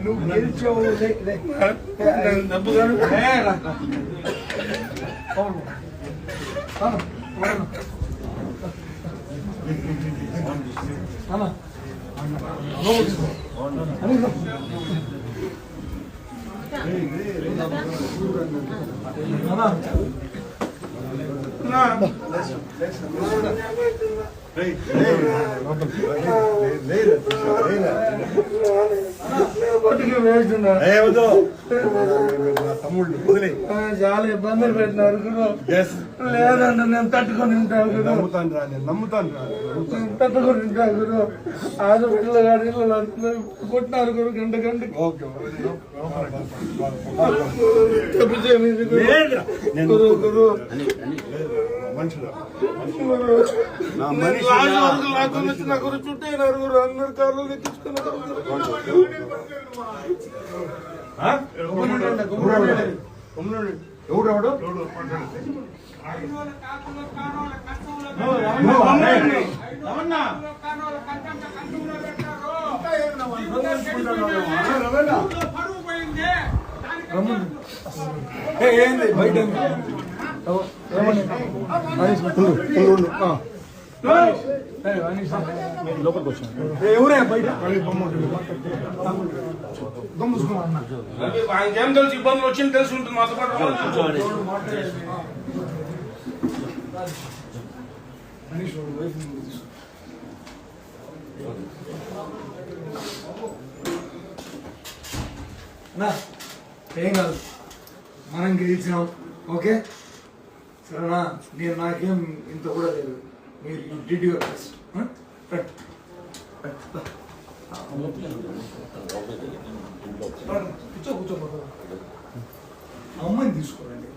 నువ్వు గెలిచావు తమ్ముళ్ళు చాలా ఇబ్బందులు పెట్టినారు లేదండి నేను తట్టుకొని ఉంటాను నమ్ముతాను రా నేను నమ్ముతాను రా తట్టుకొని ఉంటాను గురు ఆడపిల్లలు గాడిలో కొట్టినారు గురు గంట గంటకి మనుషులు చుట్టూ అందరు కార్లు ఎక్కించుకున్నారు ఎవడెవడు ఏంది బయట లోపలికి వచ్చాను ఎవరే బయట ఆయనకేం తెలుసు ఇబ్బందులు వచ్చింది తెలిసి ఉంటుంది మాతో పాటు ఏం కాదు మనం గెలిచినాం ఓకే సరేనా నేను నాకేం ఇంత కూడా లేదు మీరు యూ డిడ్ యువర్ బెస్ట్ కూర్చో అమ్మాయిని తీసుకోరండి